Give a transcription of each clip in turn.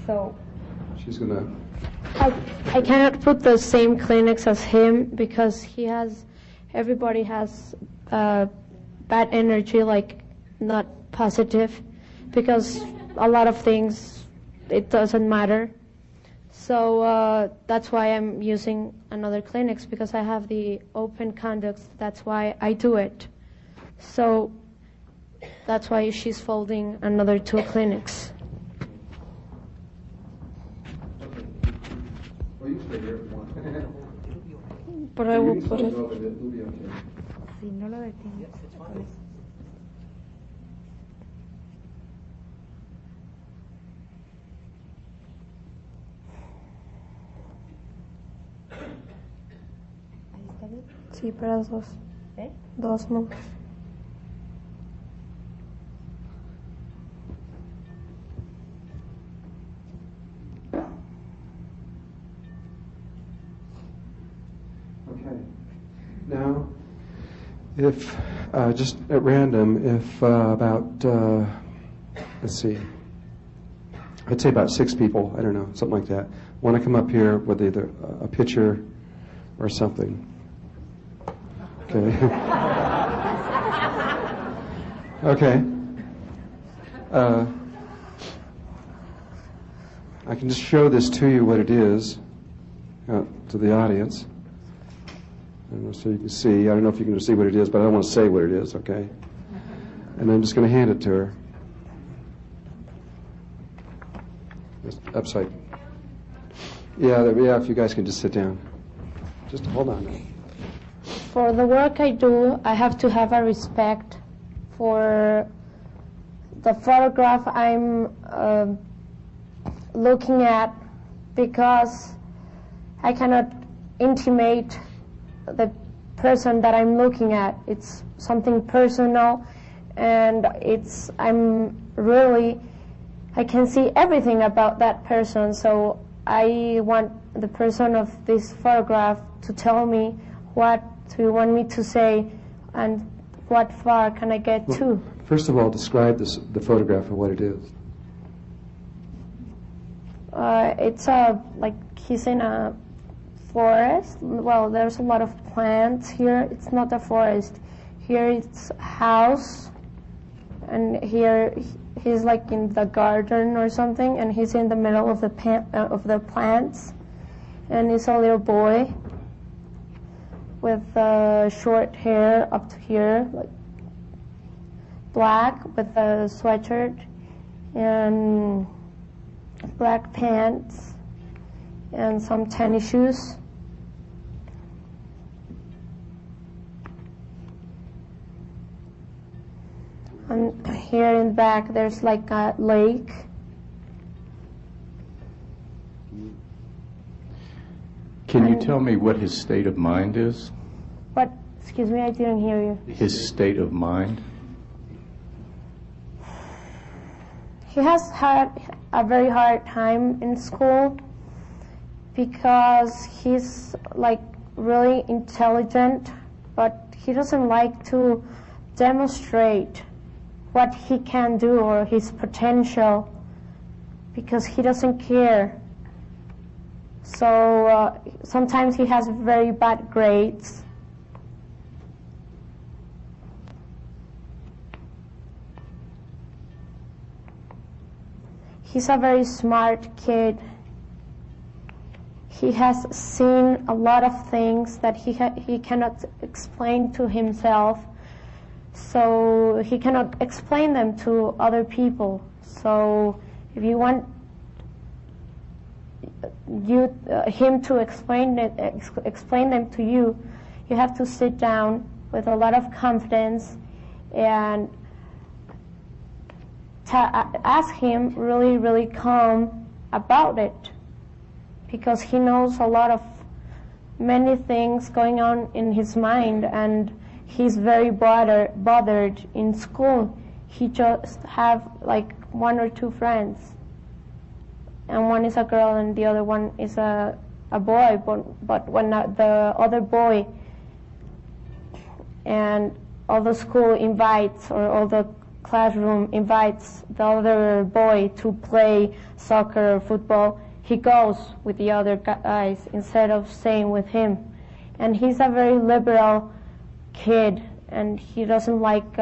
So she's gonna. I cannot put the same clinics as him because everybody has bad energy, like not positive, because a lot of things, it doesn't matter. So that's why I'm using another clinics, because I have the open conducts. That's why I do it. So that's why she's folding another 2 clinics. Well, you stay here if you want. But I will put it. It'll be okay. Si no lo detienes. Yes, it's fine. Ahí está bien. Sí, para las 2. ¿Eh? 2 no. Okay. Now, if just at random, if about let's see, I'd say about 6 people, I don't know, something like that, want to come up here with either a picture or something. Okay. Okay. I can just show this to you what it is, to the audience. I don't know, so you can see. I don't know if you can see what it is, but I don't want to say what it is, okay? And I'm just going to hand it to her. Just upside. Yeah, if you guys can just sit down. Just hold on. For the work I do, I have to have a respect for the photograph I'm looking at, because I cannot intimate the person that I'm looking at. It's something personal, and I can see everything about that person, so I want the person of this photograph to tell me what do you want me to say and what far can I get to. First of all, describe the photograph of what it is. It's like he's in a forest. Well, there's a lot of plants here. It's not a forest. Here it's a house, and here he's like in the garden or something, and he's in the middle of the plants, and he's a little boy with short hair up to here, like black, with a sweatshirt and black pants and some tennis shoes. And here in the back there's like a lake. Can you tell me what his state of mind is? What? Excuse me, I didn't hear you. His state of mind? He has had a very hard time in school because he's like really intelligent, but he doesn't like to demonstrate what he can do or his potential because he doesn't care. So sometimes he has very bad grades. He's a very smart kid. He has seen a lot of things that he cannot explain to himself, so he cannot explain them to other people. So if you want him to explain them to you, you have to sit down with a lot of confidence and ask him really, really calm about it, because he knows a lot of many things going on in his mind, and he's very bothered in school. He just have like 1 or 2 friends, and one is a girl and the other one is a boy, but when the other boy and all the school invites, or all the classroom invites the other boy to play soccer or football, he goes with the other guys instead of staying with him. And he's a very liberal kid, and he doesn't like,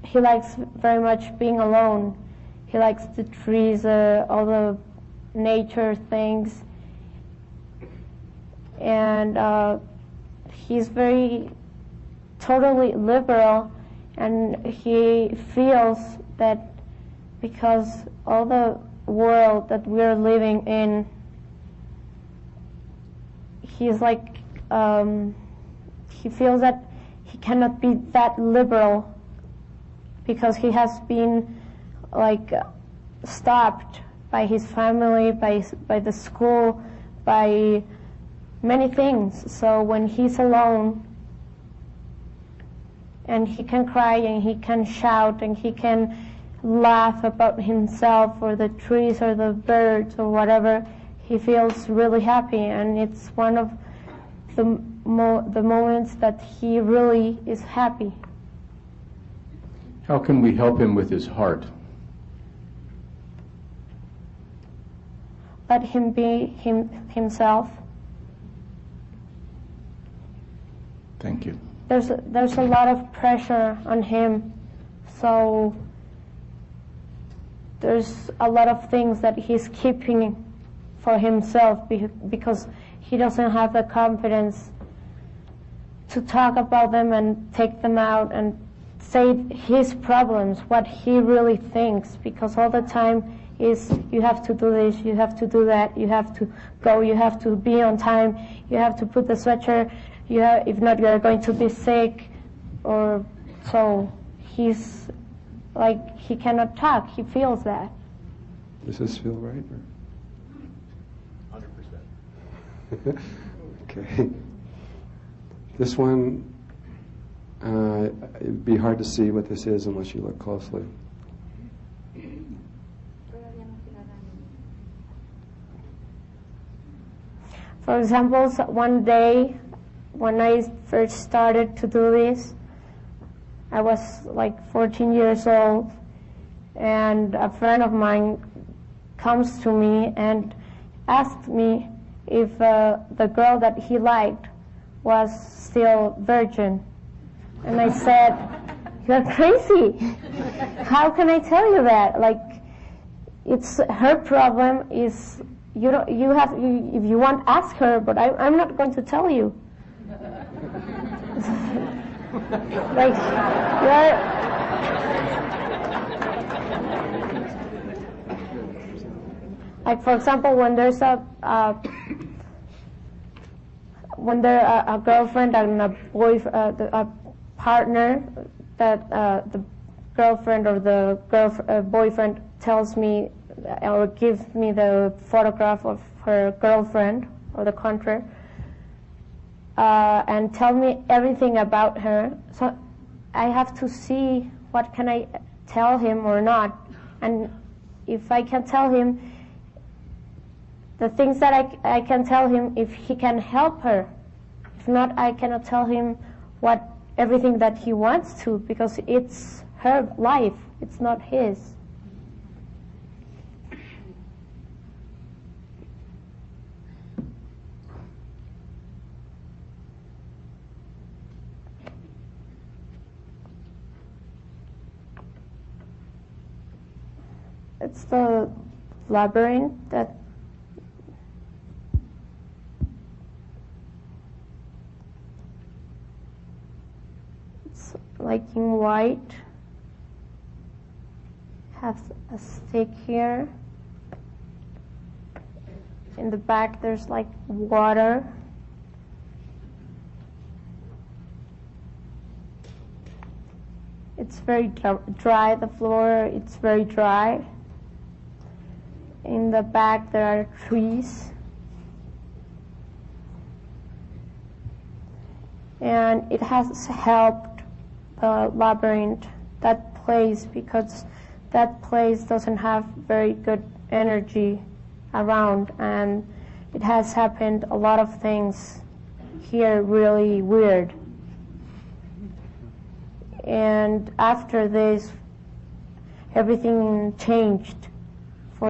he likes very much being alone. He likes the trees, all the nature things. And he's very totally liberal, and he feels that because all the world that we're living in, he's like, he feels that he cannot be that liberal because he has been like stopped by his family, by the school, by many things. So when he's alone, and he can cry and he can shout and he can laugh about himself or the trees or the birds or whatever, he feels really happy, and it's one of the moments that he really is happy. How can we help him with his heart? Let him be himself. Thank you. There's a lot of pressure on him, so there's a lot of things that he's keeping for himself because he doesn't have the confidence to talk about them and take them out and say his problems, what he really thinks, because all the time is you have to do this, you have to do that, you have to go, you have to be on time, you have to put the sweater, if not you're going to be sick, or so he's like, he cannot talk, he feels that. Does this feel right? 100%. Okay. This one, it'd be hard to see what this is unless you look closely. For example, one day when I first started to do this, I was like 14 years old, and a friend of mine comes to me and asked me if the girl that he liked was still virgin. And I said, "You're crazy. How can I tell you that? Like, it's her problem. Is if you want, ask her, but I'm not going to tell you." Like, like for example, when there's a girlfriend and a a partner, that the girlfriend or the boyfriend tells me or gives me the photograph of her girlfriend or the contrary, and tell me everything about her. So I have to see what can I tell him or not. And if I can tell him the things that I can tell him, if he can help her. If not, I cannot tell him everything that he wants to, because it's her life, it's not his. It's the labyrinth that it's like in white, has a stick here. In the back there's like water. It's very dry, the floor, it's very dry. In the back there are trees. And it has helped the labyrinth, that place, because that place doesn't have very good energy around, and it has happened a lot of things here really weird. and after this, everything changed.